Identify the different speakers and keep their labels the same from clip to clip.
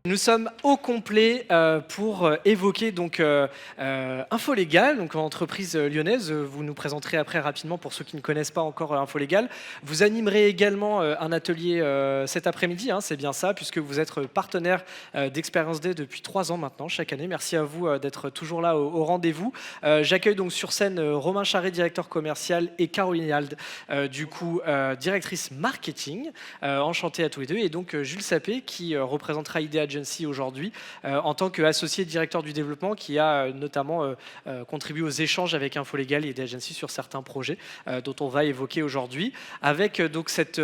Speaker 1: Nous sommes au complet pour évoquer donc Infolégal, donc entreprise lyonnaise. Vous nous présenterez après rapidement pour ceux qui ne connaissent pas encore Infolégal. Vous animerez également un atelier cet après-midi, hein, c'est bien ça, puisque vous êtes partenaire d'Experience Day depuis 3 ans maintenant, chaque année. Merci à vous d'être toujours là au rendez-vous. J'accueille donc sur scène Romain Charret, directeur commercial, et Caroline Hald, directrice marketing. Enchanté à tous les deux. Et donc Jules Sapé qui représentera ID Agency aujourd'hui en tant qu'associé directeur du développement qui a notamment contribué aux échanges avec Infolégal et ID Agency sur certains projets dont on va évoquer aujourd'hui avec donc cet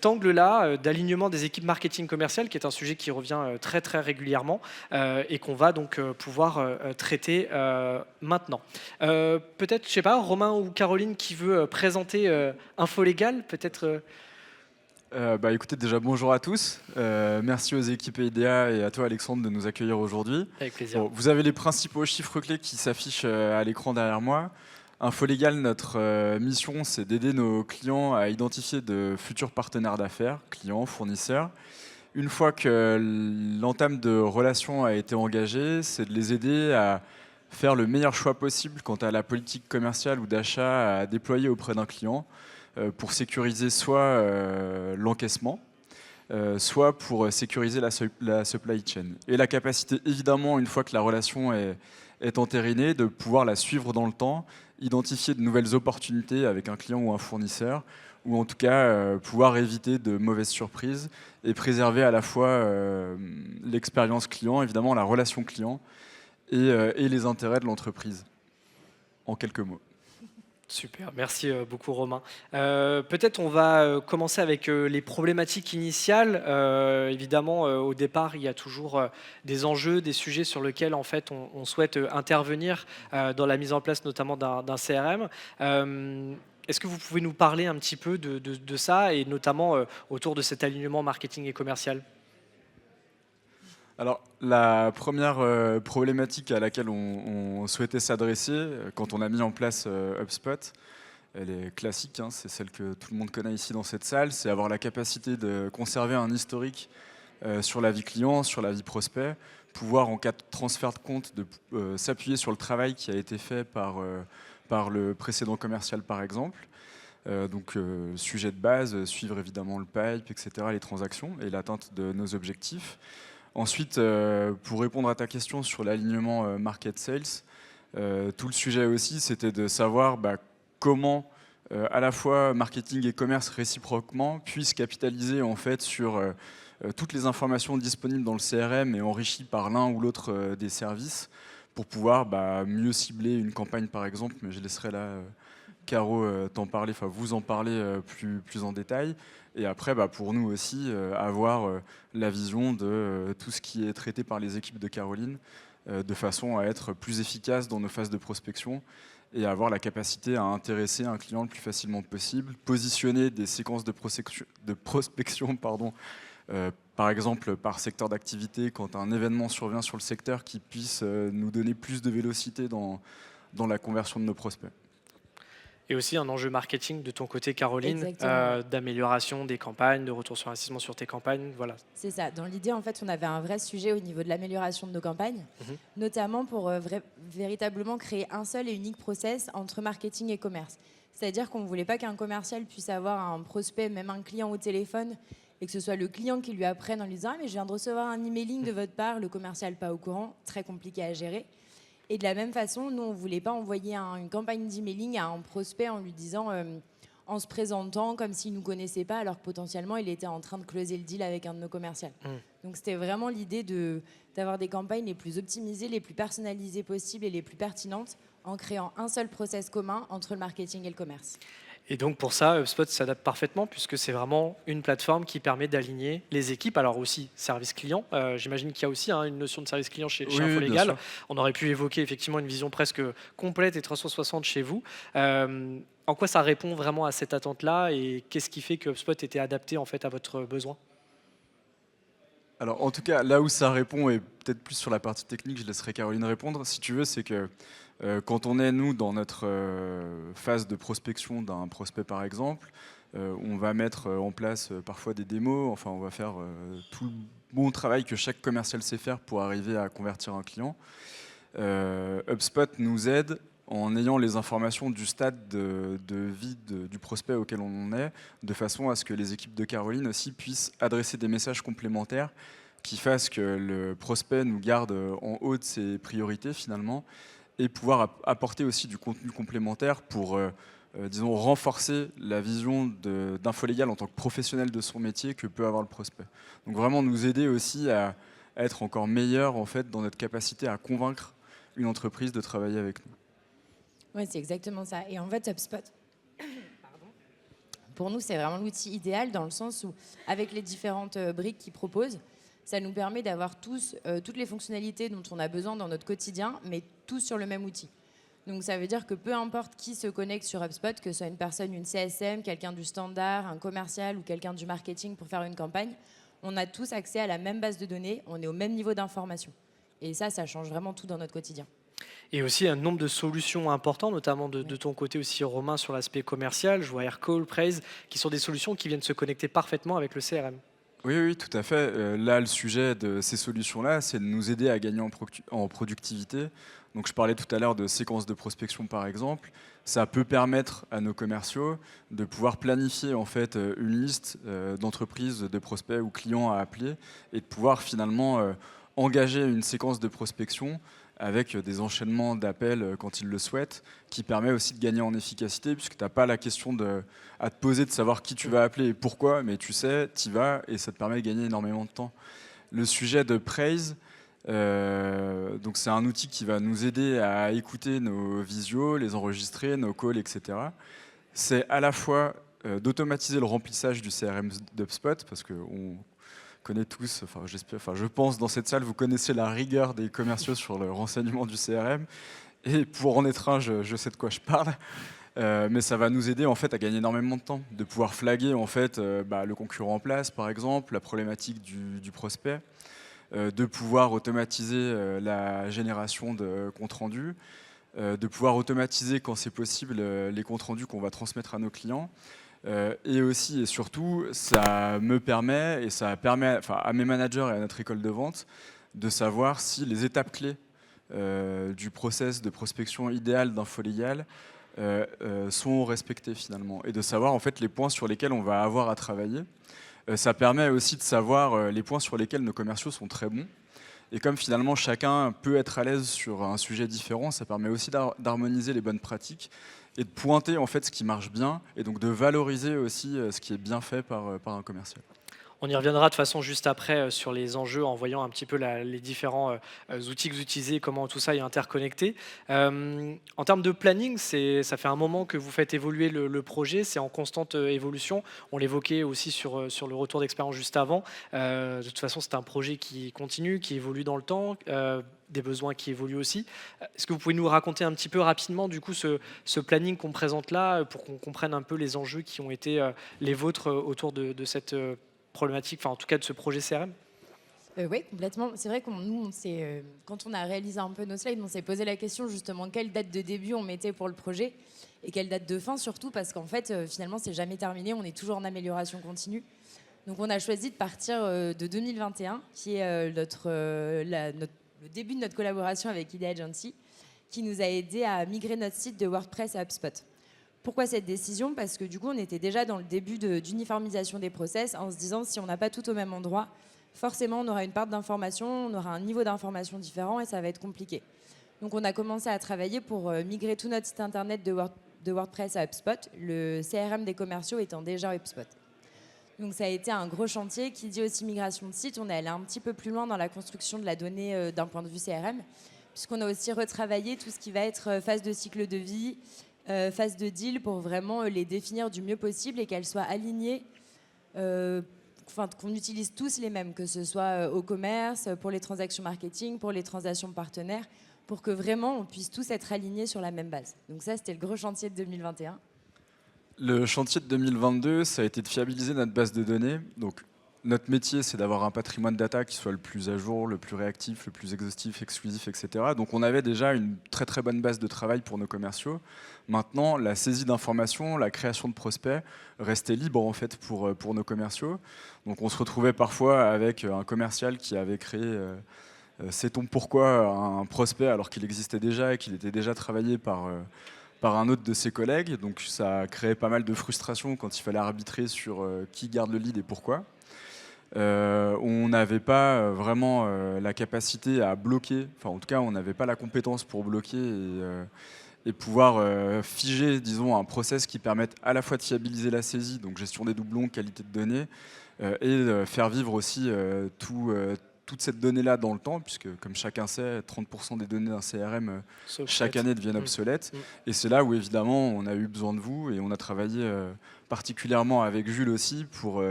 Speaker 1: angle-là d'alignement des équipes marketing commerciales qui est un sujet qui revient très très régulièrement et qu'on va donc pouvoir traiter maintenant. Peut-être, je sais pas, Romain ou Caroline qui veut présenter Infolégal, peut-être.
Speaker 2: Écoutez, déjà bonjour à tous. Merci aux équipes EIDEA et à toi Alexandre de nous accueillir aujourd'hui.
Speaker 1: Avec plaisir.
Speaker 2: Bon, vous avez les principaux chiffres clés qui s'affichent à l'écran derrière moi. Infolégal, notre mission, c'est d'aider nos clients à identifier de futurs partenaires d'affaires, clients, fournisseurs. Une fois que l'entame de relation a été engagée, c'est de les aider à faire le meilleur choix possible quant à la politique commerciale ou d'achat à déployer auprès d'un client pour sécuriser soit l'encaissement, soit pour sécuriser la supply chain. Et la capacité, évidemment, une fois que la relation est entérinée, de pouvoir la suivre dans le temps, identifier de nouvelles opportunités avec un client ou un fournisseur, ou en tout cas pouvoir éviter de mauvaises surprises et préserver à la fois l'expérience client, évidemment la relation client, et les intérêts de l'entreprise, en quelques mots.
Speaker 1: Super, merci beaucoup Romain. Peut-être on va commencer avec les problématiques initiales. Évidemment, au départ, il y a toujours des enjeux, des sujets sur lesquels en fait on souhaite intervenir dans la mise en place notamment d'un CRM. Est-ce que vous pouvez nous parler un petit peu de ça et notamment autour de cet alignement marketing et commercial ?
Speaker 2: Alors, la première problématique à laquelle on souhaitait s'adresser quand on a mis en place HubSpot, elle est classique, hein, c'est celle que tout le monde connaît ici dans cette salle, c'est avoir la capacité de conserver un historique sur la vie client, sur la vie prospect, pouvoir en cas de transfert de compte s'appuyer sur le travail qui a été fait par le précédent commercial par exemple. Sujet de base, suivre évidemment le pipe, etc., les transactions et l'atteinte de nos objectifs. Ensuite, pour répondre à ta question sur l'alignement market sales, tout le sujet aussi, c'était de savoir comment à la fois marketing et commerce réciproquement puissent capitaliser en fait sur toutes les informations disponibles dans le CRM et enrichies par l'un ou l'autre des services pour pouvoir mieux cibler une campagne par exemple, mais je laisserai là Caro t'en parler, enfin vous en parler plus en détail. Et après, pour nous aussi, avoir la vision de tout ce qui est traité par les équipes de Caroline, de façon à être plus efficace dans nos phases de prospection et à avoir la capacité à intéresser un client le plus facilement possible, positionner des séquences de prospection par exemple par secteur d'activité, quand un événement survient sur le secteur, qui puisse nous donner plus de vélocité dans la conversion de nos prospects.
Speaker 1: Et aussi un enjeu marketing de ton côté, Caroline, d'amélioration des campagnes, de retour sur investissement sur tes campagnes. Voilà.
Speaker 3: C'est ça. Dans l'idée, en fait, on avait un vrai sujet au niveau de l'amélioration de nos campagnes, notamment pour véritablement créer un seul et unique process entre marketing et commerce. C'est-à-dire qu'on ne voulait pas qu'un commercial puisse avoir un prospect, même un client au téléphone, et que ce soit le client qui lui apprenne en lui disant « Ah, mais je viens de recevoir un emailing de votre part », le commercial pas au courant, très compliqué à gérer. Et de la même façon, nous, on ne voulait pas envoyer une campagne d'emailing à un prospect en lui disant, en se présentant comme s'il ne nous connaissait pas, alors que potentiellement, il était en train de closer le deal avec un de nos commerciaux. Donc, c'était vraiment l'idée d'avoir des campagnes les plus optimisées, les plus personnalisées possibles et les plus pertinentes, en créant un seul process commun entre le marketing et le commerce.
Speaker 1: Et donc pour ça, HubSpot s'adapte parfaitement puisque c'est vraiment une plateforme qui permet d'aligner les équipes. Alors aussi, service client. J'imagine qu'il y a aussi une notion de service client chez Infolégal. On aurait pu évoquer effectivement une vision presque complète et 360 chez vous. En quoi ça répond vraiment à cette attente-là et qu'est-ce qui fait que HubSpot était adapté en fait à votre besoin ?
Speaker 2: Alors en tout cas, là où ça répond, et peut-être plus sur la partie technique, je laisserai Caroline répondre. Si tu veux, c'est que quand on est, nous, dans notre phase de prospection d'un prospect, par exemple, on va mettre en place parfois des démos, enfin on va faire tout le bon travail que chaque commercial sait faire pour arriver à convertir un client. HubSpot nous aide en ayant les informations du stade de vie du prospect auquel on est, de façon à ce que les équipes de Caroline aussi puissent adresser des messages complémentaires qui fassent que le prospect nous garde en haut de ses priorités finalement, et pouvoir apporter aussi du contenu complémentaire pour, disons, renforcer la vision d'Infolégal en tant que professionnel de son métier que peut avoir le prospect. Donc vraiment nous aider aussi à être encore meilleur en fait, dans notre capacité à convaincre une entreprise de travailler avec nous.
Speaker 3: Oui, c'est exactement ça. Et en fait, HubSpot, pour nous, c'est vraiment l'outil idéal dans le sens où, avec les différentes briques qu'ils proposent, ça nous permet d'avoir toutes les fonctionnalités dont on a besoin dans notre quotidien, mais tous sur le même outil. Donc ça veut dire que peu importe qui se connecte sur HubSpot, que ce soit une personne, une CSM, quelqu'un du standard, un commercial ou quelqu'un du marketing pour faire une campagne, on a tous accès à la même base de données, on est au même niveau d'information. Et ça change vraiment tout dans notre quotidien.
Speaker 1: Et aussi un nombre de solutions importants, notamment de ton côté aussi, Romain, sur l'aspect commercial. Je vois Aircall, Praise, qui sont des solutions qui viennent se connecter parfaitement avec le CRM.
Speaker 2: Oui, oui, tout à fait. Là, le sujet de ces solutions-là, c'est de nous aider à gagner en productivité. Donc, je parlais tout à l'heure de séquences de prospection, par exemple. Ça peut permettre à nos commerciaux de pouvoir planifier en fait une liste d'entreprises, de prospects ou clients à appeler, et de pouvoir finalement engager une séquence de prospection avec des enchaînements d'appels quand ils le souhaitent, qui permet aussi de gagner en efficacité, puisque tu n'as pas la question à te poser de savoir qui tu vas appeler et pourquoi, mais tu sais, tu y vas, et ça te permet de gagner énormément de temps. Le sujet de Praise, donc c'est un outil qui va nous aider à écouter nos visios, les enregistrer, nos calls, etc. C'est à la fois d'automatiser le remplissage du CRM d'HubSpot, parce qu'on connaît tous, je pense dans cette salle, vous connaissez la rigueur des commerciaux sur le renseignement du CRM. Et pour en être un, je sais de quoi je parle. Mais ça va nous aider en fait à gagner énormément de temps, de pouvoir flaguer en fait le concurrent en place, par exemple, la problématique du prospect, de pouvoir automatiser la génération de comptes rendus, de pouvoir automatiser quand c'est possible les comptes rendus qu'on va transmettre à nos clients. Et aussi et surtout, ça me permet, et ça permet à mes managers et à notre école de vente, de savoir si les étapes clés du process de prospection idéal d'Infolégal sont respectées finalement, et de savoir en fait les points sur lesquels on va avoir à travailler. Ça permet aussi de savoir les points sur lesquels nos commerciaux sont très bons. Et comme finalement chacun peut être à l'aise sur un sujet différent, ça permet aussi d'harmoniser les bonnes pratiques et de pointer en fait ce qui marche bien, et donc de valoriser aussi ce qui est bien fait par un commercial.
Speaker 1: On y reviendra de façon juste après sur les enjeux en voyant un petit peu les différents outils que vous utilisez, comment tout ça est interconnecté. En termes de planning, ça fait un moment que vous faites évoluer le projet, c'est en constante évolution. On l'évoquait aussi sur le retour d'expérience juste avant. De toute façon, c'est un projet qui continue, qui évolue dans le temps. Des besoins qui évoluent aussi. Est-ce que vous pouvez nous raconter un petit peu rapidement du coup ce planning qu'on présente là pour qu'on comprenne un peu les enjeux qui ont été les vôtres autour de cette problématique, enfin en tout cas de ce projet CRM?
Speaker 3: Oui, complètement. C'est vrai quand on a réalisé un peu nos slides, on s'est posé la question justement quelle date de début on mettait pour le projet et quelle date de fin surtout, parce qu'en fait finalement c'est jamais terminé, on est toujours en amélioration continue. Donc on a choisi de partir de 2021 qui est le début de notre collaboration avec Idea Agency, qui nous a aidé à migrer notre site de WordPress à HubSpot. Pourquoi cette décision? Parce que du coup, on était déjà dans le début d'uniformisation des process, en se disant si on n'a pas tout au même endroit, forcément on aura une part d'information, on aura un niveau d'information différent et ça va être compliqué. Donc on a commencé à travailler pour migrer tout notre site internet de WordPress à HubSpot, le CRM des commerciaux étant déjà HubSpot. Donc ça a été un gros chantier qui dit aussi migration de site. On est allé un petit peu plus loin dans la construction de la donnée d'un point de vue CRM, puisqu'on a aussi retravaillé tout ce qui va être phase de cycle de vie, phase de deal, pour vraiment les définir du mieux possible et qu'elles soient alignées, qu'on utilise tous les mêmes, que ce soit au commerce, pour les transactions marketing, pour les transactions partenaires, pour que vraiment on puisse tous être alignés sur la même base. Donc ça, c'était le gros chantier de 2021.
Speaker 2: Le chantier de 2022, ça a été de fiabiliser notre base de données. Donc, notre métier, c'est d'avoir un patrimoine data qui soit le plus à jour, le plus réactif, le plus exhaustif, exclusif, etc. Donc on avait déjà une très très bonne base de travail pour nos commerciaux. Maintenant, la saisie d'informations, la création de prospects restait libre en fait pour nos commerciaux. Donc on se retrouvait parfois avec un commercial qui avait créé, sait-on pourquoi, un prospect alors qu'il existait déjà et qu'il était déjà travaillé par un autre de ses collègues. Donc ça a créé pas mal de frustration quand il fallait arbitrer sur qui garde le lead et pourquoi. On n'avait pas vraiment la capacité à bloquer, enfin en tout cas on n'avait pas la compétence pour bloquer et pouvoir figer, disons, un process qui permette à la fois de fiabiliser la saisie, donc gestion des doublons, qualité de données, et faire vivre aussi toute cette donnée-là dans le temps, puisque comme chacun sait, 30% des données d'un CRM chaque année deviennent obsolètes. Et c'est là où évidemment on a eu besoin de vous et on a travaillé particulièrement avec Jules aussi pour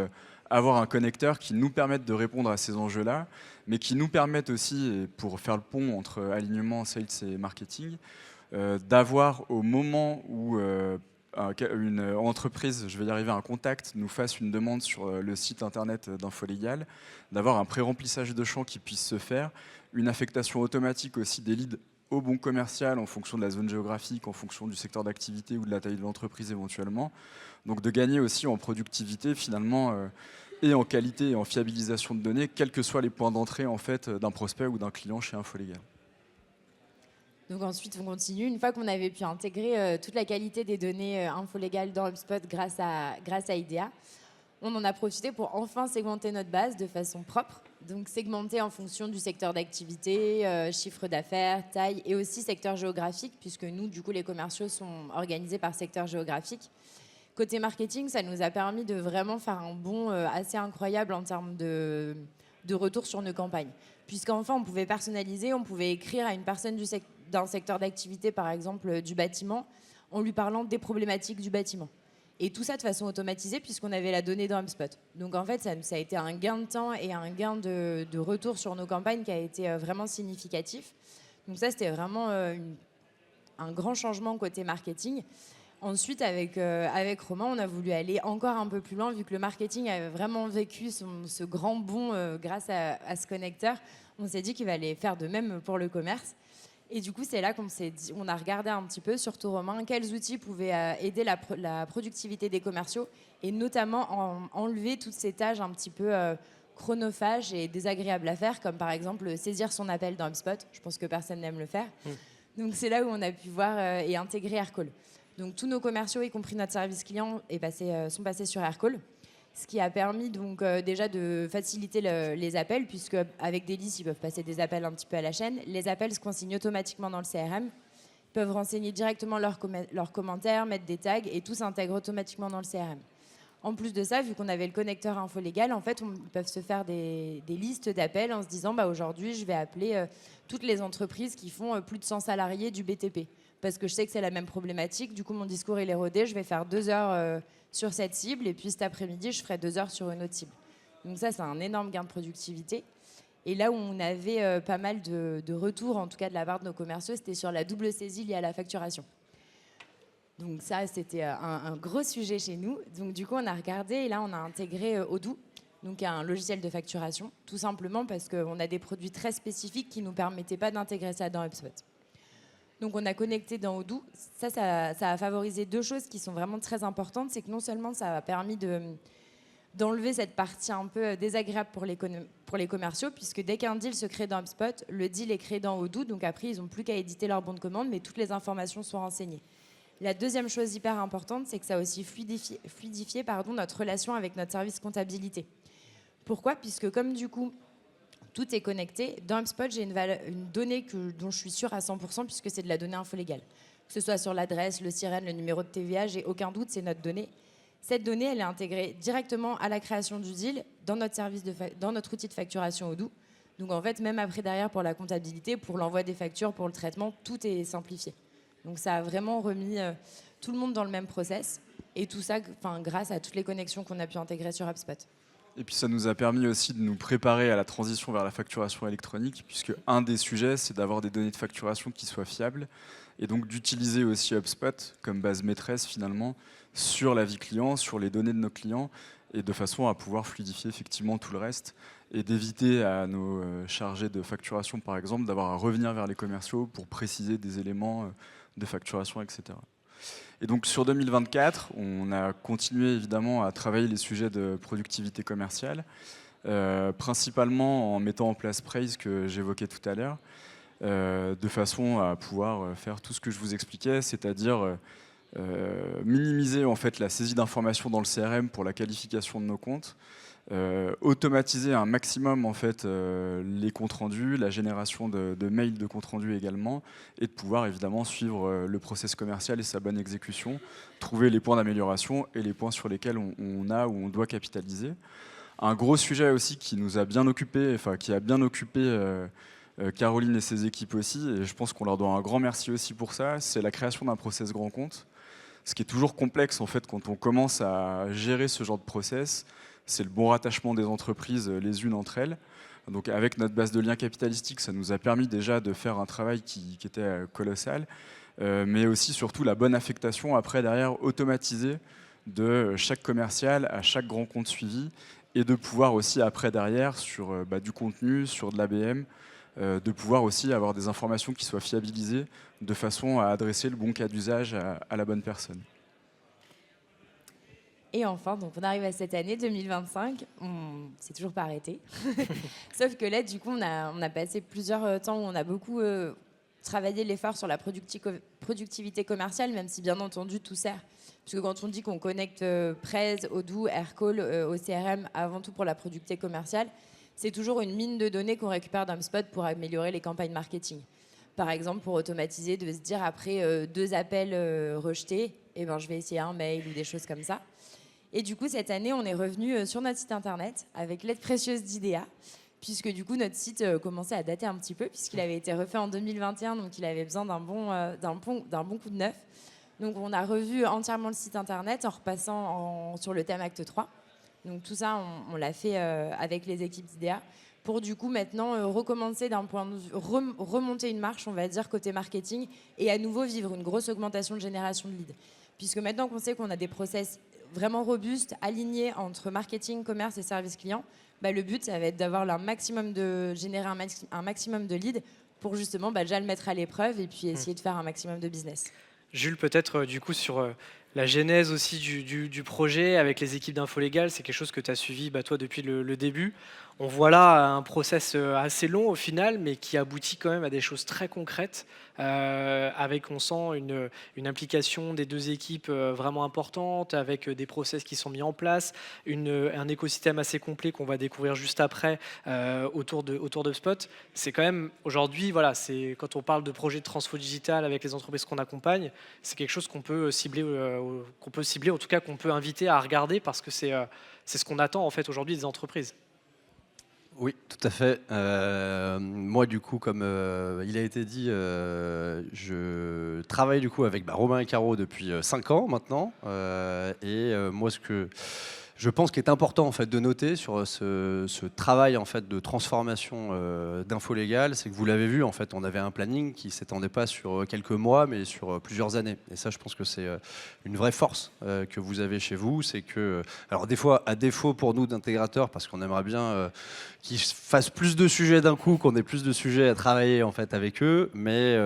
Speaker 2: avoir un connecteur qui nous permette de répondre à ces enjeux-là, mais qui nous permette aussi, et pour faire le pont entre alignement, sales et marketing, d'avoir au moment où une entreprise, je vais y arriver, un contact, nous fasse une demande sur le site internet d'InfoLégal, d'avoir un pré-remplissage de champs qui puisse se faire, une affectation automatique aussi des leads au bon commercial en fonction de la zone géographique, en fonction du secteur d'activité ou de la taille de l'entreprise éventuellement. Donc de gagner aussi en productivité finalement et en qualité et en fiabilisation de données, quels que soient les points d'entrée en fait, d'un prospect ou d'un client chez InfoLégal.
Speaker 3: Donc ensuite, on continue. Une fois qu'on avait pu intégrer toute la qualité des données InfoLégal dans HubSpot grâce à IDEA, on en a profité pour enfin segmenter notre base de façon propre. Donc segmenter en fonction du secteur d'activité, chiffre d'affaires, taille et aussi secteur géographique, puisque nous, du coup, les commerciaux sont organisés par secteur géographique. Côté marketing, ça nous a permis de vraiment faire un bond assez incroyable en termes de retour sur nos campagnes. Puisqu'enfin, on pouvait personnaliser, on pouvait écrire à une personne d'un secteur d'activité, par exemple du bâtiment, en lui parlant des problématiques du bâtiment. Et tout ça de façon automatisée, puisqu'on avait la donnée dans HubSpot. Donc en fait, ça a été un gain de temps et un gain de retour sur nos campagnes qui a été vraiment significatif. Donc ça, c'était vraiment un grand changement côté marketing. Ensuite, avec Romain, on a voulu aller encore un peu plus loin, vu que le marketing avait vraiment vécu ce grand bond grâce à ce connecteur. On s'est dit qu'il fallait faire de même pour le commerce. Et du coup, c'est là on a regardé un petit peu, surtout Romain, quels outils pouvaient aider la productivité des commerciaux, et notamment enlever toutes ces tâches un petit peu chronophages et désagréables à faire, comme par exemple saisir son appel dans HubSpot. Je pense que personne n'aime le faire. Donc c'est là où on a pu voir et intégrer Aircall. Donc tous nos commerciaux, y compris notre service client, sont passés sur Aircall, ce qui a permis donc déjà de faciliter les appels, puisque avec des listes, ils peuvent passer des appels un petit peu à la chaîne. Les appels se consignent automatiquement dans le CRM, ils peuvent renseigner directement leurs commentaires, mettre des tags, et tout s'intègre automatiquement dans le CRM. En plus de ça, vu qu'on avait le connecteur InfoLégal, en fait, ils peuvent se faire des listes d'appels en se disant aujourd'hui, je vais appeler toutes les entreprises qui font plus de 100 salariés du BTP. Parce que je sais que c'est la même problématique. Du coup, mon discours il est rodé. Je vais faire 2 heures sur cette cible, et puis cet après-midi, je ferai 2 heures sur une autre cible. Donc ça, c'est un énorme gain de productivité. Et là où on avait pas mal de retours, en tout cas de la part de nos commerciaux, c'était sur la double saisie liée à la facturation. Donc ça, c'était un gros sujet chez nous. Donc du coup, on a regardé et là, on a intégré Odoo, donc un logiciel de facturation, tout simplement parce qu'on a des produits très spécifiques qui ne nous permettaient pas d'intégrer ça dans HubSpot. Donc on a connecté dans Odoo. Ça a favorisé 2 choses qui sont vraiment très importantes. C'est que non seulement ça a permis d'enlever cette partie un peu désagréable pour les commerciaux, puisque dès qu'un deal se crée dans HubSpot, le deal est créé dans Odoo. Donc après, ils n'ont plus qu'à éditer leur bon de commande, mais toutes les informations sont renseignées. La deuxième chose hyper importante, c'est que ça a aussi fluidifié notre relation avec notre service comptabilité. Pourquoi ? Puisque comme du coup, tout est connecté. Dans HubSpot, j'ai une donnée dont je suis sûre à 100%, puisque c'est de la donnée InfoLégal. Que ce soit sur l'adresse, le sirène, le numéro de TVA, j'ai aucun doute, c'est notre donnée. Cette donnée, elle est intégrée directement à la création du deal dans notre outil de facturation Odoo. Donc en fait, même après derrière pour la comptabilité, pour l'envoi des factures, pour le traitement, tout est simplifié. Donc ça a vraiment remis tout le monde dans le même process. Et tout ça grâce à toutes les connexions qu'on a pu intégrer sur HubSpot.
Speaker 2: Et puis ça nous a permis aussi de nous préparer à la transition vers la facturation électronique, puisque un des sujets, c'est d'avoir des données de facturation qui soient fiables, et donc d'utiliser aussi HubSpot comme base maîtresse finalement sur la vie client, sur les données de nos clients, et de façon à pouvoir fluidifier effectivement tout le reste et d'éviter à nos chargés de facturation, par exemple, d'avoir à revenir vers les commerciaux pour préciser des éléments de facturation, etc. Et donc sur 2024, on a continué évidemment à travailler les sujets de productivité commerciale, principalement en mettant en place Praise que j'évoquais tout à l'heure, de façon à pouvoir faire tout ce que je vous expliquais, c'est-à-dire minimiser en fait la saisie d'informations dans le CRM pour la qualification de nos comptes, automatiser un maximum en fait les comptes rendus, la génération de mails de comptes rendus également, et de pouvoir évidemment suivre le process commercial et sa bonne exécution, trouver les points d'amélioration et les points sur lesquels on a ou on doit capitaliser. Un gros sujet aussi qui nous a bien occupé, enfin qui a bien occupé Caroline et ses équipes aussi, et je pense qu'on leur doit un grand merci aussi pour ça, c'est la création d'un process grand compte. Ce qui est toujours complexe en fait quand on commence à gérer ce genre de process, c'est le bon rattachement des entreprises les unes entre elles. Donc avec notre base de liens capitalistiques, ça nous a permis déjà de faire un travail qui était colossal, mais aussi surtout la bonne affectation après derrière automatisée de chaque commercial à chaque grand compte suivi, et de pouvoir aussi après derrière sur du contenu, sur de l'ABM, de pouvoir aussi avoir des informations qui soient fiabilisées de façon à adresser le bon cas d'usage à la bonne personne.
Speaker 3: Et enfin, donc on arrive à cette année 2025, on s'est toujours pas arrêté. Sauf que là, du coup, on a passé plusieurs temps où on a beaucoup travaillé l'effort sur la productivité commerciale, même si bien entendu tout sert. Parce que quand on dit qu'on connecte Prez, Odoo, Aircall au CRM avant tout pour la productivité commerciale, c'est toujours une mine de données qu'on récupère d'HubSpot pour améliorer les campagnes marketing. Par exemple, pour automatiser, de se dire après 2 appels rejetés, eh ben, je vais essayer un mail ou des choses comme ça. Et du coup, cette année, on est revenu sur notre site internet avec l'aide précieuse d'IDEA, puisque du coup, notre site commençait à dater un petit peu, puisqu'il avait été refait en 2021, donc il avait besoin d'un bon coup de neuf. Donc on a revu entièrement le site internet en repassant sur le thème Acte 3. Donc tout ça, on l'a fait avec les équipes d'IDEA pour du coup maintenant recommencer d'un point de vue, remonter une marche, on va dire, côté marketing et à nouveau vivre une grosse augmentation de génération de leads. Puisque maintenant qu'on sait qu'on a des process vraiment robustes, alignés entre marketing, commerce et service client, le but, ça va être d'avoir générer un maximum de leads pour justement déjà le mettre à l'épreuve et puis essayer de faire un maximum de business.
Speaker 1: Jules, peut-être du coup sur la genèse aussi du projet avec les équipes d'Info Légal, c'est quelque chose que tu as suivi toi depuis le début. On voit là un process assez long au final, mais qui aboutit quand même à des choses très concrètes, avec, on sent, une implication des 2 équipes vraiment importante, avec des process qui sont mis en place, un écosystème assez complet qu'on va découvrir juste après autour d'HubSpot. C'est quand même, aujourd'hui, voilà, quand on parle de projet de transfo digital avec les entreprises qu'on accompagne, c'est quelque chose qu'on peut cibler, en tout cas qu'on peut inviter à regarder, parce que c'est ce qu'on attend en fait aujourd'hui des entreprises.
Speaker 4: Oui, tout à fait. Moi, du coup, comme il a été dit, je travaille du coup avec Romain et Caro depuis 5 ans maintenant. Moi, ce que je pense qu'il est important en fait de noter sur ce travail en fait de transformation d'Info Légal, c'est que vous l'avez vu, en fait, on avait un planning qui s'étendait pas sur quelques mois, mais sur plusieurs années. Et ça, je pense que c'est une vraie force que vous avez chez vous, c'est que, alors des fois, à défaut pour nous d'intégrateurs, parce qu'on aimerait bien qu'ils fassent plus de sujets d'un coup, qu'on ait plus de sujets à travailler en fait avec eux, mais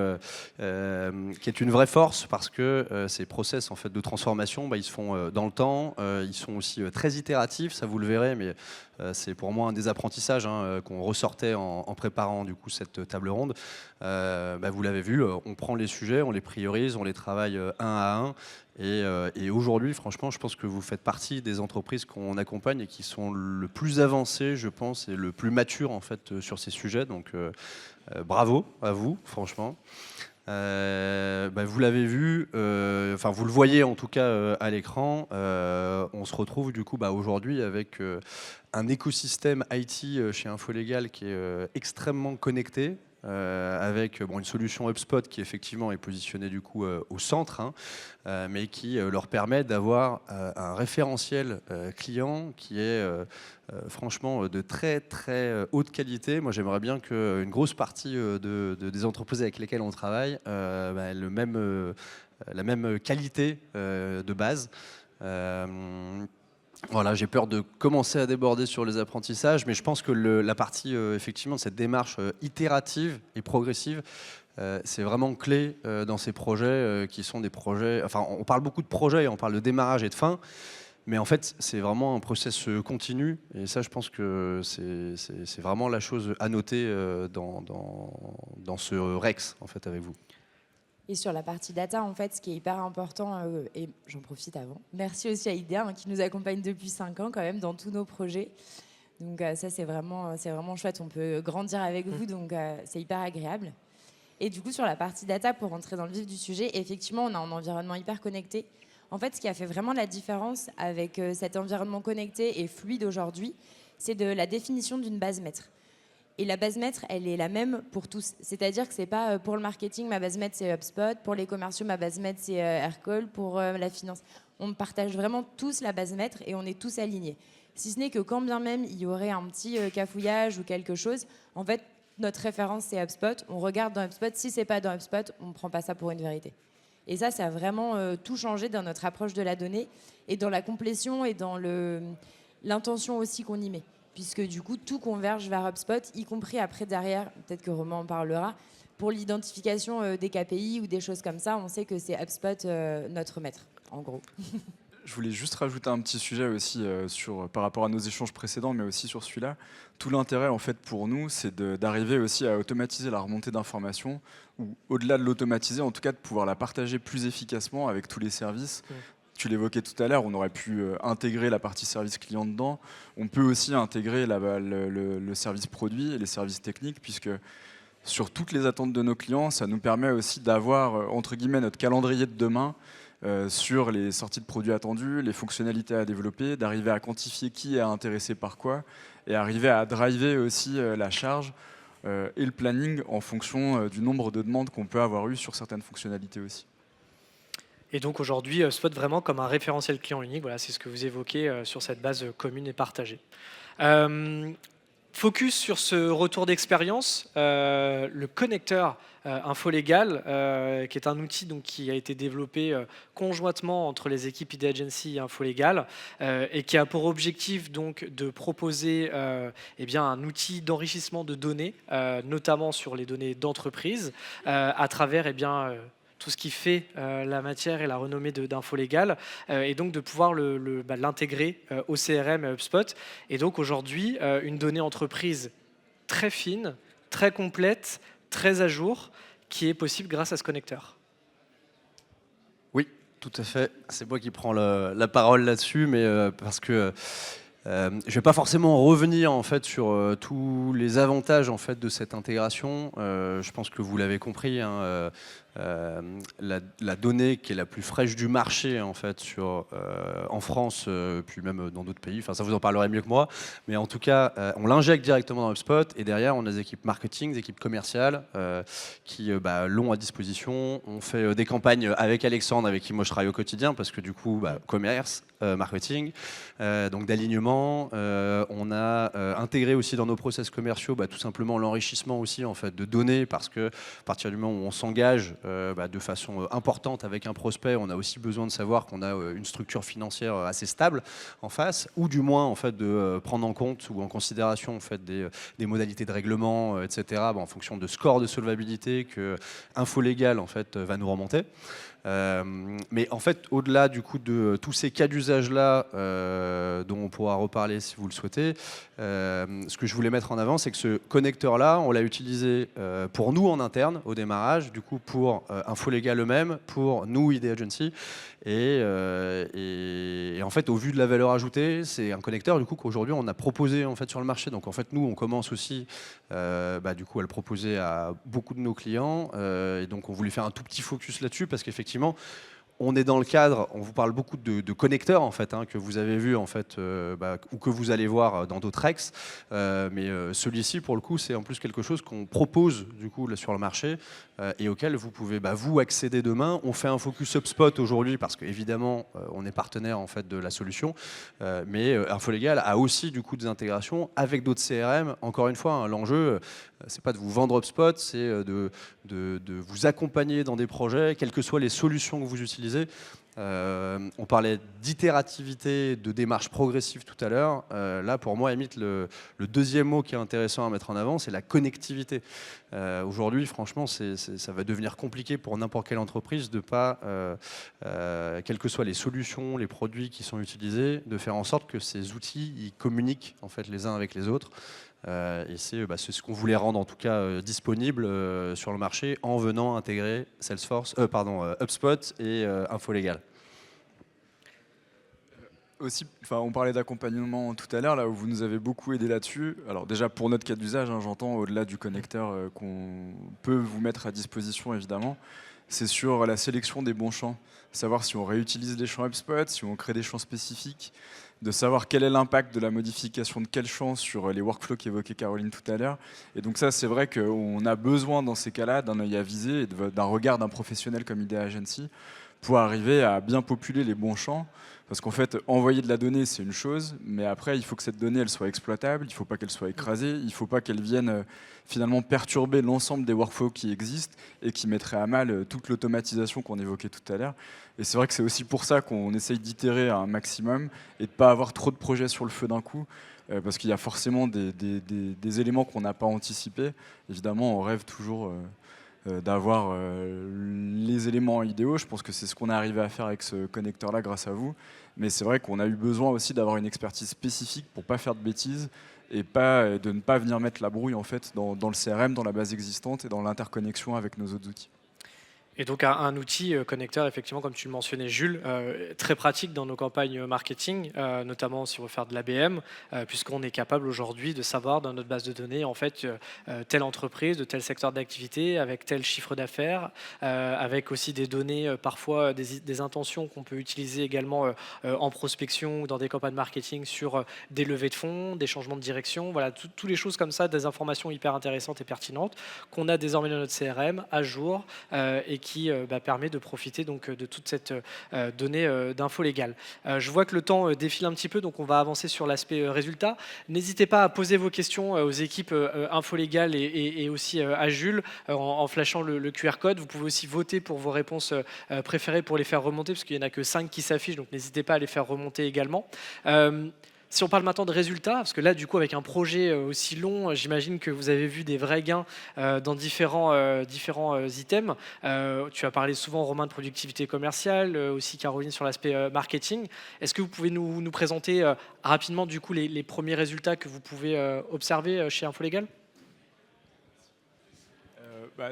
Speaker 4: qui est une vraie force parce que ces process en fait de transformation, ils se font dans le temps, ils sont aussi très itératifs, ça vous le verrez, mais c'est pour moi un des apprentissages qu'on ressortait en préparant du coup cette table ronde. Vous l'avez vu, on prend les sujets, on les priorise, on les travaille un à un. Et aujourd'hui, franchement, je pense que vous faites partie des entreprises qu'on accompagne et qui sont le plus avancées, je pense, et le plus matures en fait sur ces sujets. Donc, bravo à vous, franchement. Vous l'avez vu, vous le voyez en tout cas à l'écran. On se retrouve du coup aujourd'hui avec un écosystème IT chez Info Légal qui est extrêmement connecté. Avec une solution HubSpot qui effectivement est positionnée du coup au centre, mais qui leur permet d'avoir un référentiel client qui est franchement de très très haute qualité. Moi j'aimerais bien qu'une grosse partie des entreprises avec lesquelles on travaille aient la même qualité de base. Voilà, j'ai peur de commencer à déborder sur les apprentissages, mais je pense que la partie effectivement de cette démarche itérative et progressive, c'est vraiment clé dans ces projets qui sont des projets. Enfin, on parle beaucoup de projets, et on parle de démarrage et de fin, mais en fait, c'est vraiment un process continu. Et ça, je pense que c'est vraiment la chose à noter dans ce Rex en fait avec vous.
Speaker 3: Et sur la partie data, en fait, ce qui est hyper important, et j'en profite avant, merci aussi à IDEA qui nous accompagne depuis 5 ans quand même dans tous nos projets. Donc ça, c'est vraiment chouette. On peut grandir avec vous, donc c'est hyper agréable. Et du coup, sur la partie data, pour rentrer dans le vif du sujet, effectivement, on a un environnement hyper connecté. En fait, ce qui a fait vraiment la différence avec cet environnement connecté et fluide aujourd'hui, c'est de la définition d'une base maître. Et la base maître, elle est la même pour tous. C'est-à-dire que c'est pas pour le marketing, ma base maître, c'est HubSpot. Pour les commerciaux, ma base maître, c'est Aircall. Pour la finance, on partage vraiment tous la base maître et on est tous alignés. Si ce n'est que quand bien même il y aurait un petit cafouillage ou quelque chose, en fait, notre référence, c'est HubSpot. On regarde dans HubSpot. Si c'est pas dans HubSpot, on ne prend pas ça pour une vérité. Et ça a vraiment tout changé dans notre approche de la donnée et dans la complétion et dans l'intention aussi qu'on y met. Puisque du coup, tout converge vers HubSpot, y compris après derrière, peut-être que Romain en parlera, pour l'identification des KPI ou des choses comme ça, on sait que c'est HubSpot notre maître, en gros.
Speaker 2: Je voulais juste rajouter un petit sujet aussi par rapport à nos échanges précédents, mais aussi sur celui-là. Tout l'intérêt en fait pour nous, c'est d'arriver aussi à automatiser la remontée d'informations, ou au-delà de l'automatiser, en tout cas de pouvoir la partager plus efficacement avec tous les services. Tu l'évoquais tout à l'heure, on aurait pu intégrer la partie service client dedans. On peut aussi intégrer le service produit et les services techniques, puisque sur toutes les attentes de nos clients, ça nous permet aussi d'avoir, entre guillemets, notre calendrier de demain sur les sorties de produits attendus, les fonctionnalités à développer, d'arriver à quantifier qui est intéressé par quoi, et arriver à driver aussi la charge et le planning en fonction du nombre de demandes qu'on peut avoir eues sur certaines fonctionnalités aussi.
Speaker 1: Et donc aujourd'hui, Spot vraiment comme un référentiel client unique, voilà, c'est ce que vous évoquez sur cette base commune et partagée. Focus sur ce retour d'expérience, le connecteur InfoLégal, qui est un outil donc, qui a été développé conjointement entre les équipes ID Agency et InfoLégal, et qui a pour objectif donc, de proposer eh bien, un outil d'enrichissement de données, notamment sur les données d'entreprise, à travers eh bien, tout ce qui fait la matière et la renommée d'InfoLégal, et donc de pouvoir l'intégrer au CRM et HubSpot. Et donc aujourd'hui, une donnée entreprise très fine, très complète, très à jour, qui est possible grâce à ce connecteur.
Speaker 4: Oui, tout à fait. C'est moi qui prends la parole là-dessus, mais parce que je ne vais pas forcément revenir en fait sur tous les avantages en fait de cette intégration. Je pense que vous l'avez compris. Hein, la donnée qui est la plus fraîche du marché en fait en France, puis même dans d'autres pays. Enfin, ça vous en parlerez mieux que moi. Mais en tout cas, on l'injecte directement dans HubSpot et derrière, on a des équipes marketing, des équipes commerciales qui l'ont à disposition. On fait des campagnes avec Alexandre, avec qui moi je travaille au quotidien, parce que du coup, commerce, marketing, donc d'alignement. On a intégré aussi dans nos process commerciaux tout simplement l'enrichissement aussi en fait de données, parce que à partir du moment où on s'engage de façon importante avec un prospect, on a aussi besoin de savoir qu'on a une structure financière assez stable en face, ou du moins en fait de prendre en compte ou en considération en fait des modalités de règlement, etc. En fonction de score de solvabilité que InfoLégal en fait va nous remonter. Mais en fait, au-delà du coup de tous ces cas d'usage-là, dont on pourra reparler si vous le souhaitez, ce que je voulais mettre en avant, c'est que ce connecteur-là, on l'a utilisé pour nous en interne au démarrage, du coup pour InfoLégal eux-mêmes, pour nous, ID Agency, et en fait, au vu de la valeur ajoutée, c'est un connecteur du coup qu'aujourd'hui on a proposé en fait sur le marché. Donc en fait, nous, on commence aussi du coup à le proposer à beaucoup de nos clients, et donc on voulait faire un tout petit focus là-dessus parce qu'effectivement, on est dans le cadre, on vous parle beaucoup de connecteurs en fait, que vous avez vu en fait, ou que vous allez voir dans d'autres ex, mais celui-ci pour le coup c'est en plus quelque chose qu'on propose du coup là, sur le marché et auquel vous pouvez vous accéder demain. On fait un focus HubSpot aujourd'hui parce qu'évidemment on est partenaire en fait de la solution, mais InfoLégal a aussi du coup des intégrations avec d'autres CRM. Encore une fois, l'enjeu c'est pas de vous vendre HubSpot, c'est de vous accompagner dans des projets, quelles que soient les solutions que vous utilisez, On parlait d'itérativité, de démarche progressive tout à l'heure. Là, pour moi, limite, le deuxième mot qui est intéressant à mettre en avant, c'est la connectivité. Aujourd'hui, franchement, ça va devenir compliqué pour n'importe quelle entreprise de pas, quelles que soient les solutions, les produits qui sont utilisés, de faire en sorte que ces outils ils communiquent en fait les uns avec les autres. Et c'est ce qu'on voulait rendre en tout cas disponible sur le marché en venant intégrer HubSpot et Infolégal.
Speaker 2: Aussi, on parlait d'accompagnement tout à l'heure, là où vous nous avez beaucoup aidé là-dessus. Alors déjà pour notre cas d'usage, j'entends au-delà du connecteur qu'on peut vous mettre à disposition évidemment, c'est sur la sélection des bons champs, savoir si on réutilise les champs HubSpot, si on crée des champs spécifiques, de savoir quel est l'impact de la modification de quel champ sur les workflows qu'évoquait Caroline tout à l'heure. Et donc ça, c'est vrai qu'on a besoin dans ces cas-là d'un œil avisé et d'un regard d'un professionnel comme Idea Agency pour arriver à bien populer les bons champs. Parce qu'en fait, envoyer de la donnée, c'est une chose, mais après, il faut que cette donnée, elle soit exploitable, il ne faut pas qu'elle soit écrasée, il ne faut pas qu'elle vienne finalement perturber l'ensemble des workflows qui existent et qui mettraient à mal toute l'automatisation qu'on évoquait tout à l'heure. Et c'est vrai que c'est aussi pour ça qu'on essaye d'itérer un maximum et de ne pas avoir trop de projets sur le feu d'un coup, parce qu'il y a forcément des éléments qu'on n'a pas anticipés. Évidemment, on rêve toujours d'avoir les éléments idéaux. Je pense que c'est ce qu'on est arrivé à faire avec ce connecteur-là grâce à vous. Mais c'est vrai qu'on a eu besoin aussi d'avoir une expertise spécifique pour ne pas faire de bêtises et de ne pas venir mettre la brouille en fait, dans le CRM, dans la base existante et dans l'interconnexion avec nos autres outils.
Speaker 1: Et donc un outil connecteur, effectivement, comme tu le mentionnais, Jules, très pratique dans nos campagnes marketing, notamment si on veut faire de l'ABM, puisqu'on est capable aujourd'hui de savoir dans notre base de données, en fait, telle entreprise de tel secteur d'activité, avec tel chiffre d'affaires, avec aussi des données, parfois des intentions qu'on peut utiliser également en prospection ou dans des campagnes marketing sur des levées de fonds, des changements de direction, voilà, toutes les choses comme ça, des informations hyper intéressantes et pertinentes qu'on a désormais dans notre CRM à jour et qui permet de profiter donc, de toute cette donnée d'info légale. Je vois que le temps défile un petit peu, donc on va avancer sur l'aspect résultat. N'hésitez pas à poser vos questions aux équipes info légale et aussi à Jules en flashant le QR code. Vous pouvez aussi voter pour vos réponses préférées pour les faire remonter, parce qu'il n'y en a que 5 qui s'affichent, donc n'hésitez pas à les faire remonter également. Si on parle maintenant de résultats, parce que là, du coup, avec un projet aussi long, j'imagine que vous avez vu des vrais gains dans différents items. Tu as parlé souvent, Romain, de productivité commerciale, aussi Caroline sur l'aspect marketing. Est-ce que vous pouvez nous présenter rapidement, du coup, les premiers résultats que vous pouvez observer chez Infolégal ?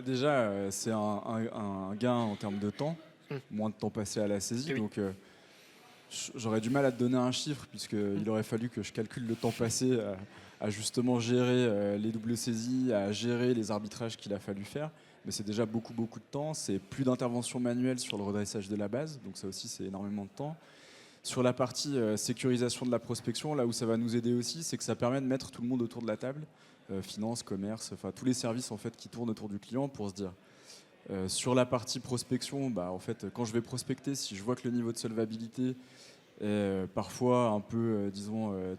Speaker 2: Déjà, c'est un gain en termes de temps, moins de temps passé à la saisie.
Speaker 1: Oui.
Speaker 2: Donc, j'aurais du mal à te donner un chiffre, puisqu'il aurait fallu que je calcule le temps passé à justement gérer les doubles saisies, à gérer les arbitrages qu'il a fallu faire. Mais c'est déjà beaucoup de temps. C'est plus d'intervention manuelle sur le redressage de la base. Donc ça aussi, c'est énormément de temps. Sur la partie sécurisation de la prospection, là où ça va nous aider aussi, c'est que ça permet de mettre tout le monde autour de la table. Finance, commerce, enfin tous les services en fait, qui tournent autour du client pour se dire... sur la partie prospection, en fait, quand je vais prospecter, si je vois que le niveau de solvabilité est parfois un peu,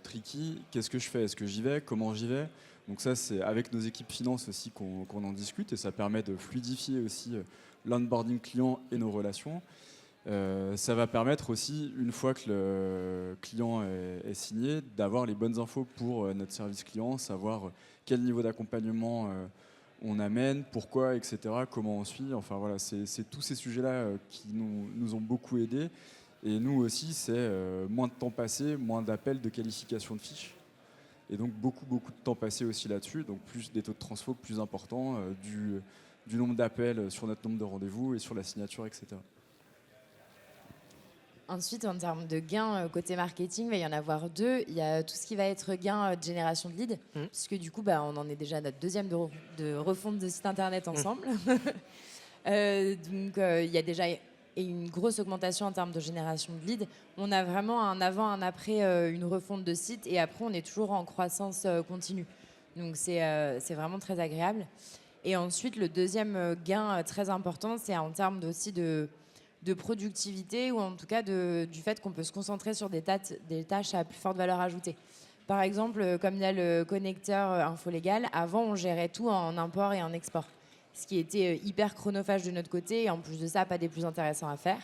Speaker 2: tricky, qu'est-ce que je fais ? Est-ce que j'y vais ? Comment j'y vais ? Donc ça, c'est avec nos équipes finance aussi qu'on en discute, et ça permet de fluidifier aussi l'onboarding client et nos relations. Ça va permettre aussi, une fois que le client est signé, d'avoir les bonnes infos pour notre service client, savoir quel niveau d'accompagnement on amène, pourquoi, etc., comment on suit. Enfin voilà, c'est tous ces sujets-là qui nous ont beaucoup aidés. Et nous aussi, c'est moins de temps passé, moins d'appels de qualification de fiches. Et donc beaucoup de temps passé aussi là-dessus. Donc plus des taux de transfo plus importants, du nombre d'appels sur notre nombre de rendez-vous et sur la signature, etc.
Speaker 3: Ensuite, en termes de gains côté marketing, il va y en avoir deux. Il y a tout ce qui va être gain de génération de leads, puisque du coup, on en est déjà à notre deuxième de refonte de site internet ensemble. Donc, il y a déjà une grosse augmentation en termes de génération de leads. On a vraiment un avant, un après une refonte de site, et après, on est toujours en croissance continue. Donc, c'est vraiment très agréable. Et ensuite, le deuxième gain très important, c'est en termes aussi de productivité, ou en tout cas du fait qu'on peut se concentrer sur des tâches à plus forte valeur ajoutée. Par exemple, comme il y a le connecteur Infolégal, avant on gérait tout en import et en export, ce qui était hyper chronophage de notre côté, et en plus de ça, pas des plus intéressants à faire.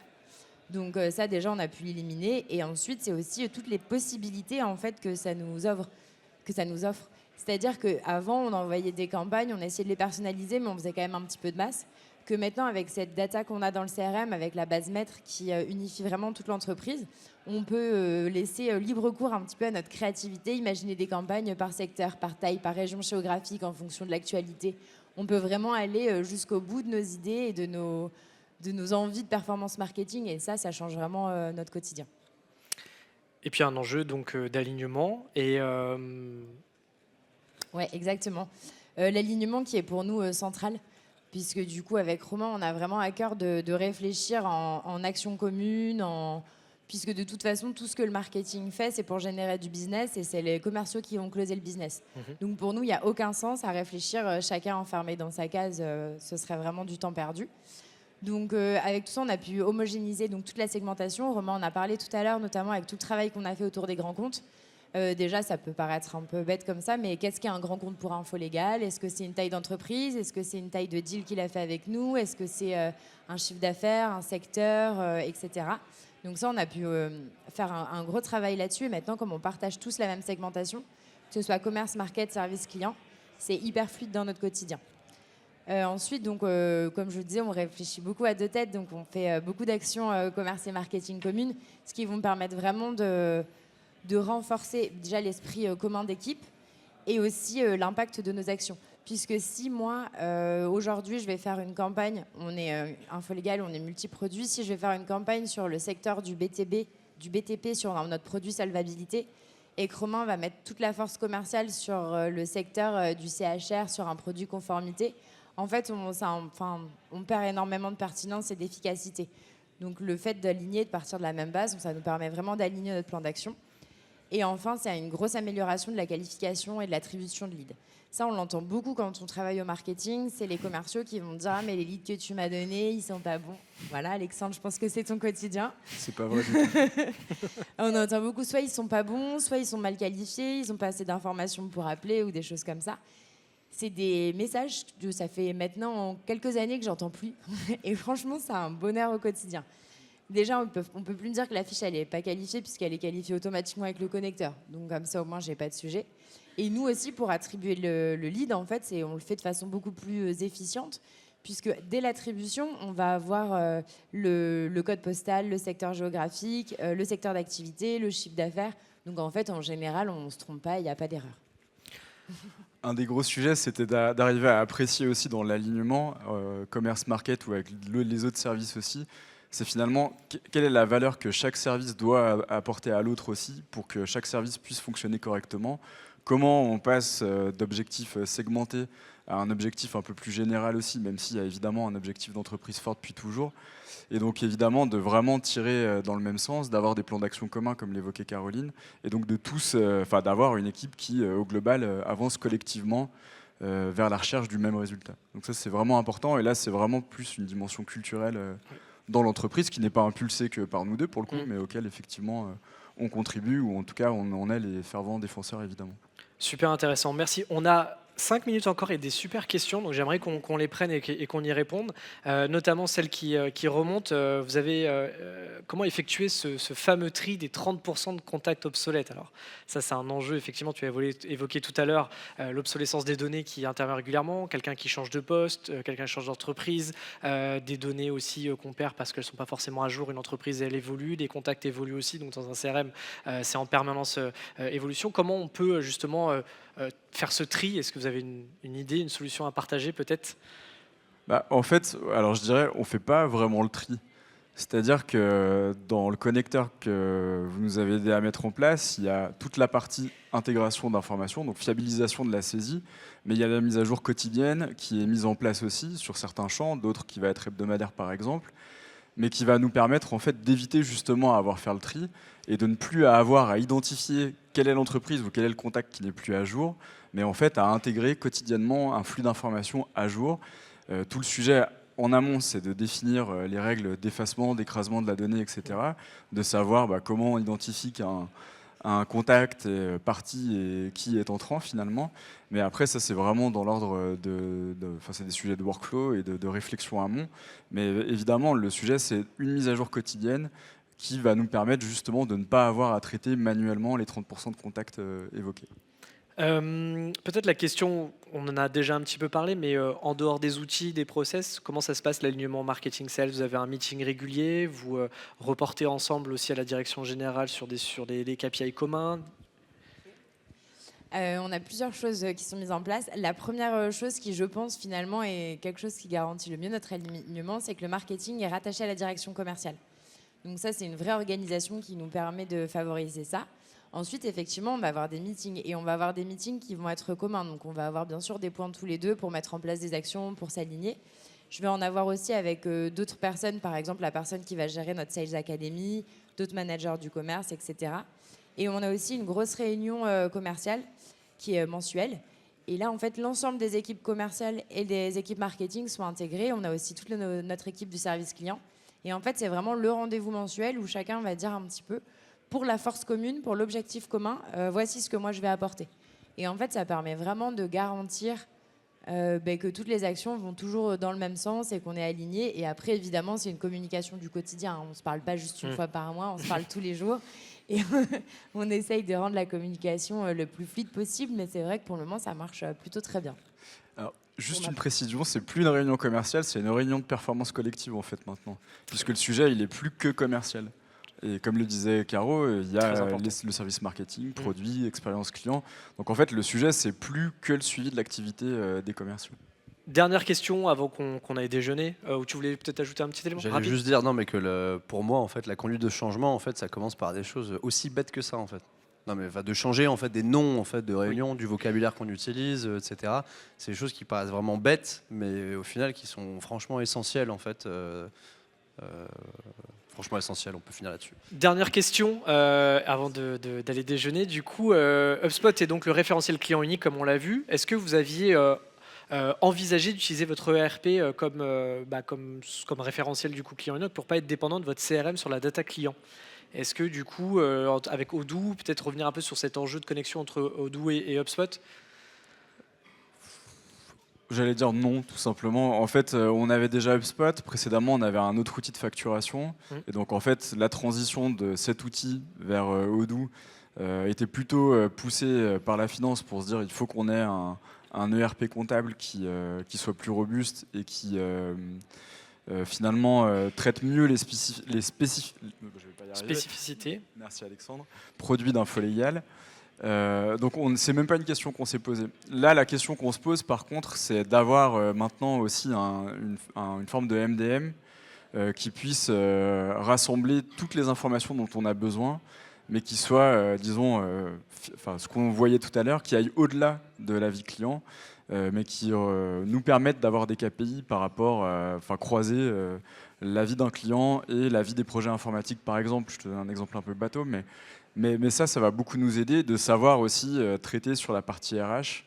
Speaker 3: Donc ça déjà on a pu l'éliminer et ensuite c'est aussi toutes les possibilités en fait que ça nous offre. C'est-à-dire qu'avant on envoyait des campagnes, on essayait de les personnaliser mais on faisait quand même un petit peu de masse. Que maintenant avec cette data qu'on a dans le CRM, avec la base maître qui unifie vraiment toute l'entreprise, on peut laisser libre cours un petit peu à notre créativité, imaginer des campagnes par secteur, par taille, par région géographique en fonction de l'actualité. On peut vraiment aller jusqu'au bout de nos idées et de nos envies de performance marketing et ça change vraiment notre quotidien.
Speaker 1: Et puis un enjeu donc d'alignement et
Speaker 3: Ouais, exactement. L'alignement qui est pour nous central, puisque du coup avec Romain on a vraiment à cœur de réfléchir en action commune, puisque de toute façon tout ce que le marketing fait c'est pour générer du business et c'est les commerciaux qui vont closer le business. Donc pour nous il n'y a aucun sens à réfléchir chacun enfermé dans sa case, ce serait vraiment du temps perdu. Donc avec tout ça, on a pu homogénéiser donc, toute la segmentation. Romain en a parlé tout à l'heure, notamment avec tout le travail qu'on a fait autour des grands comptes. Déjà, ça peut paraître un peu bête comme ça, mais qu'est-ce qu'est un grand compte pour Info Légal? Est-ce que c'est une taille d'entreprise? Est-ce que c'est une taille de deal qu'il a fait avec nous? Est-ce que c'est un chiffre d'affaires, un secteur, etc. Donc ça, on a pu faire un gros travail là-dessus. Et maintenant, comme on partage tous la même segmentation, que ce soit commerce, market, service client, c'est hyper fluide dans notre quotidien. Ensuite, donc, comme je vous disais, on réfléchit beaucoup à deux têtes, donc on fait beaucoup d'actions commerce et marketing communes, ce qui vont permettre vraiment de renforcer déjà l'esprit commun d'équipe et aussi l'impact de nos actions. Puisque si moi, aujourd'hui, je vais faire une campagne, on est Info Légal, on est multiproduit, si je vais faire une campagne sur le secteur du BTP sur notre produit solvabilité, et que Romain va mettre toute la force commerciale sur le secteur du CHR, sur un produit conformité, en fait, on perd énormément de pertinence et d'efficacité. Donc le fait d'aligner, de partir de la même base, ça nous permet vraiment d'aligner notre plan d'action. Et enfin, c'est une grosse amélioration de la qualification et de l'attribution de leads. Ça, on l'entend beaucoup quand on travaille au marketing. C'est les commerciaux qui vont dire « Ah, mais les leads que tu m'as donnés, ils sont pas bons. » Voilà, Alexandre, je pense que c'est ton quotidien.
Speaker 2: C'est pas vrai du tout.
Speaker 3: On entend beaucoup, soit ils sont pas bons, soit ils sont mal qualifiés, ils n'ont pas assez d'informations pour appeler ou des choses comme ça. C'est des messages que ça fait maintenant quelques années que j'entends plus. Et franchement, c'est un bonheur au quotidien. Déjà, on peut plus me dire que la fiche, elle n'est pas qualifiée puisqu'elle est qualifiée automatiquement avec le connecteur. Donc comme ça, au moins, j'ai pas de sujet. Et nous aussi, pour attribuer le lead, en fait, on le fait de façon beaucoup plus efficiente puisque dès l'attribution, on va avoir le code postal, le secteur géographique, le secteur d'activité, le chiffre d'affaires. Donc en fait, en général, on ne se trompe pas, il n'y a pas d'erreur.
Speaker 2: Un des gros sujets, c'était d'arriver à apprécier aussi dans l'alignement, commerce market ou avec les autres services aussi, c'est finalement quelle est la valeur que chaque service doit apporter à l'autre aussi pour que chaque service puisse fonctionner correctement. Comment on passe d'objectifs segmentés à un objectif un peu plus général aussi, même s'il y a évidemment un objectif d'entreprise fort depuis toujours. Et donc évidemment de vraiment tirer dans le même sens, d'avoir des plans d'action communs comme l'évoquait Caroline, et donc de tous, d'avoir une équipe qui au global avance collectivement vers la recherche du même résultat. Donc ça c'est vraiment important, et là c'est vraiment plus une dimension culturelle dans l'entreprise qui n'est pas impulsée que par nous deux pour le coup, mais auquel effectivement on contribue, ou en tout cas on est les fervents défenseurs évidemment.
Speaker 1: Super intéressant, merci. On a 5 minutes encore et des super questions, donc j'aimerais qu'on les prenne et qu'on y réponde, notamment celle qui remonte. Vous avez comment effectuer ce fameux tri des 30% de contacts obsolètes? Alors ça c'est un enjeu, effectivement, tu as évoqué tout à l'heure l'obsolescence des données qui intervient régulièrement, quelqu'un qui change de poste, quelqu'un qui change d'entreprise, des données aussi qu'on perd parce qu'elles ne sont pas forcément à jour, une entreprise elle évolue, des contacts évoluent aussi, donc dans un CRM c'est en permanence évolution. Comment on peut justement faire ce tri? Est-ce que vous avez une idée, une solution à partager peut-être?
Speaker 2: En fait, alors je dirais, on ne fait pas vraiment le tri. C'est-à-dire que dans le connecteur que vous nous avez aidé à mettre en place, il y a toute la partie intégration d'informations, donc fiabilisation de la saisie, mais il y a la mise à jour quotidienne qui est mise en place aussi sur certains champs, d'autres qui va être hebdomadaire par exemple, mais qui va nous permettre en fait d'éviter justement à avoir faire le tri et de ne plus avoir à identifier quelle est l'entreprise ou quel est le contact qui n'est plus à jour, mais en fait à intégrer quotidiennement un flux d'informations à jour. Tout le sujet en amont, c'est de définir les règles d'effacement, d'écrasement de la donnée, etc., de savoir comment on identifie qu'un un contact est parti et qui est entrant finalement. Mais après, ça c'est vraiment dans l'ordre c'est des sujets de workflow et de réflexion amont. Mais évidemment, le sujet c'est une mise à jour quotidienne qui va nous permettre justement de ne pas avoir à traiter manuellement les 30% de contacts évoqués.
Speaker 1: Peut-être la question, on en a déjà un petit peu parlé, mais en dehors des outils, des process, comment ça se passe l'alignement marketing sales? Vous avez un meeting régulier, vous reportez ensemble aussi à la direction générale sur des KPI communs?
Speaker 3: On a plusieurs choses qui sont mises en place. La première chose qui, je pense, finalement, est quelque chose qui garantit le mieux notre alignement, c'est que le marketing est rattaché à la direction commerciale. Donc ça, c'est une vraie organisation qui nous permet de favoriser ça. Ensuite, effectivement, on va avoir des meetings et on va avoir des meetings qui vont être communs. Donc on va avoir bien sûr des points tous les deux pour mettre en place des actions, pour s'aligner. Je vais en avoir aussi avec d'autres personnes, par exemple la personne qui va gérer notre Sales Academy, d'autres managers du commerce, etc. Et on a aussi une grosse réunion commerciale qui est mensuelle. Et là, en fait, l'ensemble des équipes commerciales et des équipes marketing sont intégrées. On a aussi toute notre équipe du service client. Et en fait, c'est vraiment le rendez-vous mensuel où chacun va dire un petit peu, pour la force commune, pour l'objectif commun, voici ce que moi je vais apporter. Et en fait, ça permet vraiment de garantir que toutes les actions vont toujours dans le même sens et qu'on est aligné. Et après, évidemment, c'est une communication du quotidien. On ne se parle pas juste une fois par mois, on se parle tous les jours. Et on essaye de rendre la communication le plus fluide possible. Mais c'est vrai que pour le moment, ça marche plutôt très bien.
Speaker 2: Alors, juste une précision, c'est plus une réunion commerciale, c'est une réunion de performance collective en fait maintenant. Puisque le sujet, il est plus que commercial. Et comme le disait Caro, il y a le service marketing, produit, expérience client. Donc en fait, le sujet, c'est plus que le suivi de l'activité des commerciaux.
Speaker 1: Dernière question avant qu'on aille déjeuner, où tu voulais peut-être ajouter un petit élément
Speaker 4: J'allais
Speaker 1: rapide?
Speaker 4: juste dire, non, mais que pour moi, en fait, la conduite de changement, en fait, ça commence par des choses aussi bêtes que ça, en fait. Non, mais de changer en fait des noms en fait de réunions, du vocabulaire qu'on utilise, etc. C'est des choses qui paraissent vraiment bêtes, mais au final qui sont franchement essentielles en fait. Franchement essentielles. On peut finir là-dessus.
Speaker 1: Dernière question avant d'aller déjeuner. Du coup, HubSpot est donc le référentiel client unique, comme on l'a vu. Est-ce que vous aviez envisagé d'utiliser votre ERP comme référentiel du coup client unique pour pas être dépendant de votre CRM sur la data client? Est-ce que du coup, avec Odoo, peut-être revenir un peu sur cet enjeu de connexion entre Odoo et HubSpot?
Speaker 2: J'allais dire non, tout simplement. En fait, on avait déjà HubSpot. Précédemment, on avait un autre outil de facturation. Et donc, en fait, la transition de cet outil vers Odoo était plutôt poussée par la finance pour se dire il faut qu'on ait un ERP comptable qui soit plus robuste et qui finalement traite mieux les
Speaker 1: Spécificité.
Speaker 2: Merci Alexandre. Produit d'info légale. Donc c'est même pas une question qu'on s'est posée. Là, la question qu'on se pose, par contre, c'est d'avoir maintenant aussi une forme de MDM qui puisse rassembler toutes les informations dont on a besoin, mais qui soit, disons, ce qu'on voyait tout à l'heure, qui aille au-delà de la vie client, mais qui nous permettent d'avoir des KPI par rapport, croiser la vie d'un client et la vie des projets informatiques, par exemple. Je te donne un exemple un peu bateau, mais ça va beaucoup nous aider de savoir aussi traiter sur la partie RH,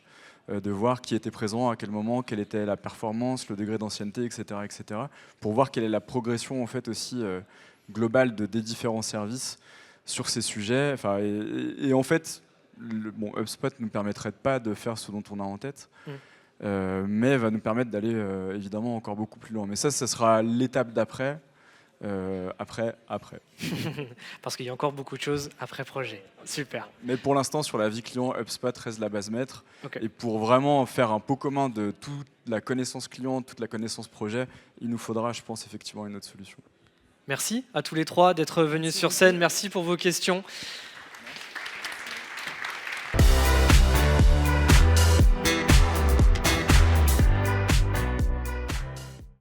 Speaker 2: de voir qui était présent, à quel moment, quelle était la performance, le degré d'ancienneté, etc., pour voir quelle est la progression en fait aussi globale des différents services sur ces sujets. Et en fait, HubSpot ne nous permettrait pas de faire ce dont on a en tête, mais va nous permettre d'aller évidemment encore beaucoup plus loin. Mais ça sera l'étape d'après. Après.
Speaker 1: Parce qu'il y a encore beaucoup de choses après projet. Super.
Speaker 2: Mais pour l'instant, sur la vie client, HubSpot reste la base maître.
Speaker 1: Okay.
Speaker 2: Et pour vraiment faire un pot commun de toute la connaissance client, toute la connaissance projet, il nous faudra, je pense, effectivement une autre solution.
Speaker 1: Merci à tous les trois d'être venus sur scène. Merci pour vos questions.